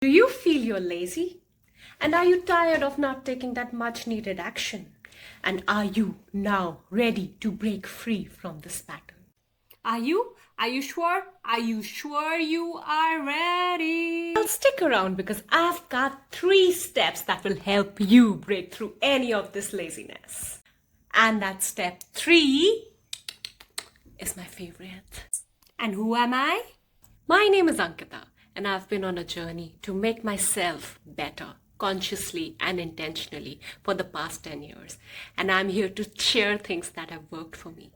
Do you feel you're lazy? And are you tired of not taking that much needed action? And are you now ready to break free from this pattern? Are you? Are you sure? Are you sure you are ready? Well, stick around because I've got 3 steps that will help you break through any of this laziness. And that step 3 is my favorite. And who am I? My name is Ankita, and I've been on a journey to make myself better, consciously and intentionally for the past 10 years. And I'm here to share things that have worked for me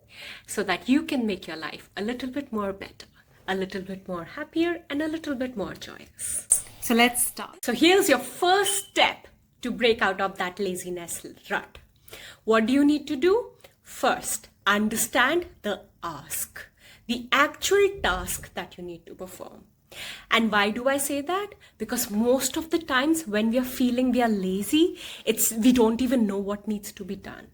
so that you can make your life a little bit more better, a little bit more happier, and a little bit more joyous. So let's start. So here's your first step to break out of that laziness rut. What do you need to do? First, understand the ask, the actual task that you need to perform. And why do I say that? Because most of the times when we are feeling we are lazy, we don't even know what needs to be done.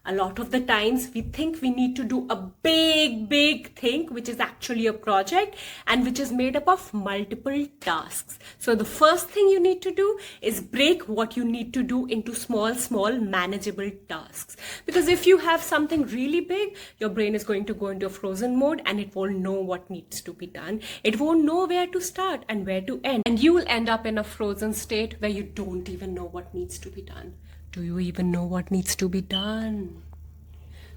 A lot of the times we think we need to do a big thing, which is actually a project and which is made up of multiple tasks. So the first thing you need to do is break what you need to do into small manageable tasks. Because if you have something really big, your brain is going to go into a frozen mode and it won't know what needs to be done. It won't know where to start and where to end. And you will end up in a frozen state where you don't even know what needs to be done. Do you even know what needs to be done?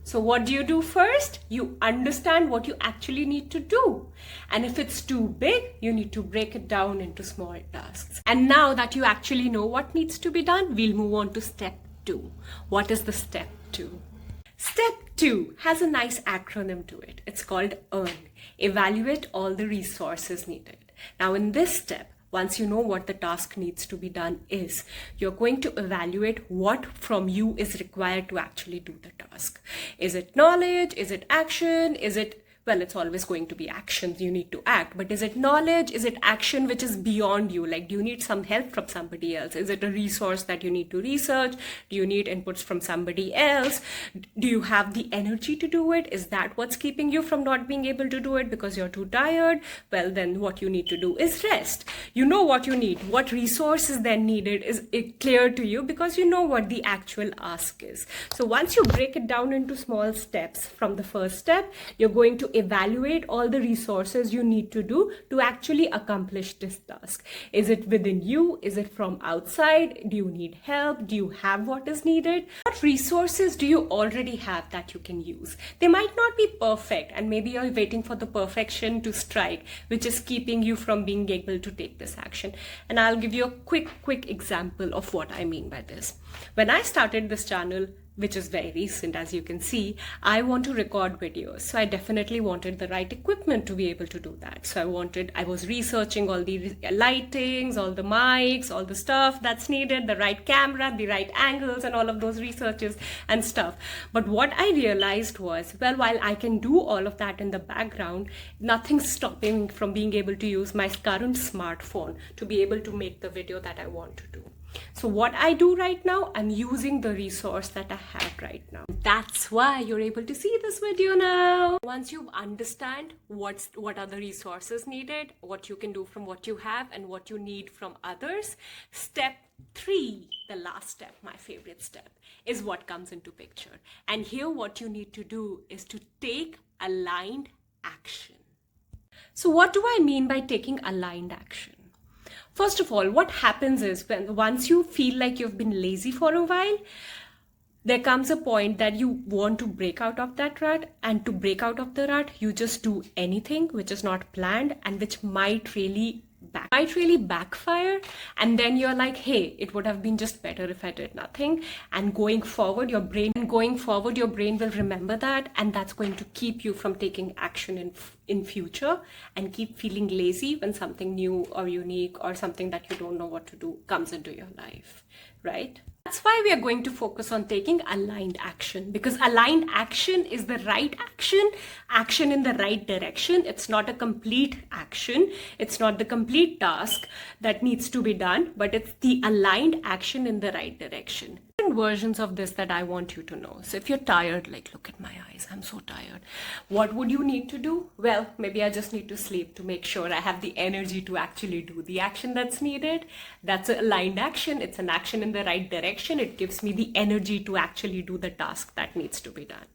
So what do you do first? You understand what you actually need to do. And if it's too big, you need to break it down into small tasks. And now that you actually know what needs to be done, we'll move on to step 2. What is the step 2? Step 2 has a nice acronym to it. It's called EARN. Evaluate all the resources needed. Now in this step, once you know what the task needs to be done is, you're going to evaluate what from you is required to actually do the task. Is it knowledge? Is it action? Well, it's always going to be actions you need to act, but is it knowledge? Is it action which is beyond you? Like, do you need some help from somebody else? Is it a resource that you need to research? Do you need inputs from somebody else? Do you have the energy to do it? Is that what's keeping you from not being able to do it because you're too tired? Well, then what you need to do is rest. You know what you need. What resources then needed is clear to you because you know what the actual ask is. So once you break it down into small steps from the first step, you're going to evaluate all the resources you need to do to actually accomplish this task. Is it within you? Is it from outside? Do you need help? Do you have what is needed? What resources do you already have that you can use? They might not be perfect, and maybe you're waiting for the perfection to strike, which is keeping you from being able to take this action. And I'll give you a quick example of what I mean by this. When I started this channel, which is very recent, as you can see, I want to record videos. So I definitely wanted the right equipment to be able to do that. So I was researching all the lightings, all the mics, all the stuff that's needed, the right camera, the right angles, and all of those researches and stuff. But what I realized was, well, while I can do all of that in the background, nothing's stopping me from being able to use my current smartphone to be able to make the video that I want to do. So what I do right now, I'm using the resource that I have right now. That's why you're able to see this video now. Once you understand what are the resources needed, what you can do from what you have, and what you need from others, step 3, the last step, my favorite step, is what comes into picture. And here what you need to do is to take aligned action. So what do I mean by taking aligned action? First of all, what happens is once you feel like you've been lazy for a while, there comes a point that you want to break out of that rut, and to break out of the rut, you just do anything which is not planned and which might really backfire, and then you're like, hey, it would have been just better if I did nothing. And going forward, your brain will remember that, and that's going to keep you from taking action in future, and keep feeling lazy when something new or unique or something that you don't know what to do comes into your life, right? That's why we are going to focus on taking aligned action, because aligned action is the right action in the right direction. It's not a complete action. It's not the complete task that needs to be done, but it's the aligned action in the right direction. versions of this that I want you to know. So if you're tired, like look at my eyes, I'm so tired. What would you need to do? Well, maybe I just need to sleep to make sure I have the energy to actually do the action that's needed. That's an aligned action. It's an action in the right direction. It gives me the energy to actually do the task that needs to be done.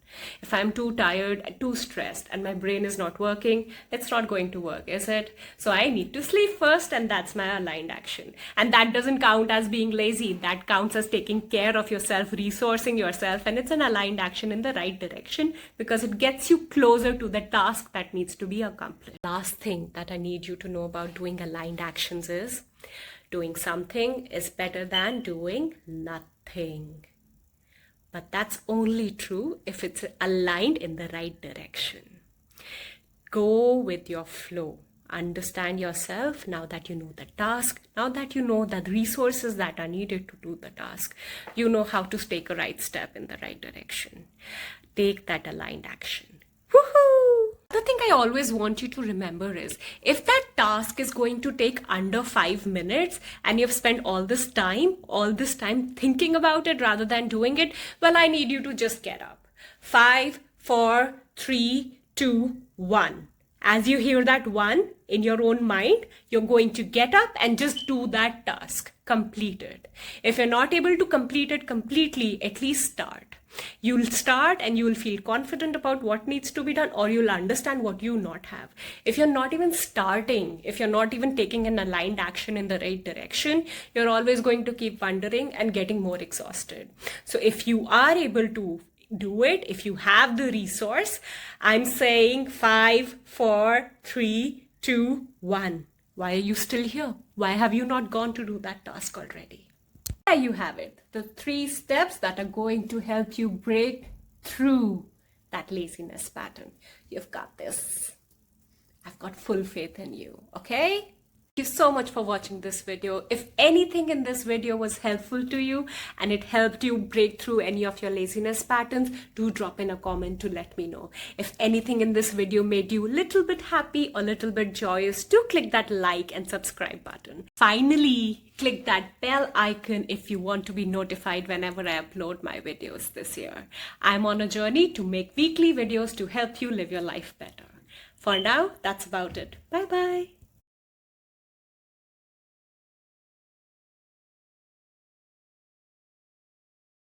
If I'm too tired, too stressed, and my brain is not working, it's not going to work, is it? So I need to sleep first, and that's my aligned action. And that doesn't count as being lazy. That counts as taking care of yourself, resourcing yourself, and it's an aligned action in the right direction because it gets you closer to the task that needs to be accomplished. Last thing that I need you to know about doing aligned actions is doing something is better than doing nothing. But that's only true if it's aligned in the right direction. Go with your flow. Understand yourself now that you know the task, now that you know the resources that are needed to do the task. You know how to take a right step in the right direction. Take that aligned action. Woohoo! The thing I always want you to remember is, if that task is going to take under 5 minutes and you've spent all this time thinking about it rather than doing it, well, I need you to just get up. 5, 4, 3, 2, 1. As you hear that 1 in your own mind, you're going to get up and just do that task. Complete it. If you're not able to complete it completely, at least start. You'll start and you'll feel confident about what needs to be done, or you'll understand what you not have. If you're not even starting, if you're not even taking an aligned action in the right direction, you're always going to keep wondering and getting more exhausted. So if you are able to do it, if you have the resource, I'm saying 5, 4, 3, 2, 1. Why are you still here? Why have you not gone to do that task already? There you have it. The 3 steps that are going to help you break through that laziness pattern. You've got this. I've got full faith in you, okay? Thank you so much for watching this video. If anything in this video was helpful to you and it helped you break through any of your laziness patterns, do drop in a comment to let me know. If anything in this video made you a little bit happy or a little bit joyous, do click that like and subscribe button. Finally, click that bell icon if you want to be notified whenever I upload my videos this year. I'm on a journey to make weekly videos to help you live your life better. For now, that's about it. Bye-bye.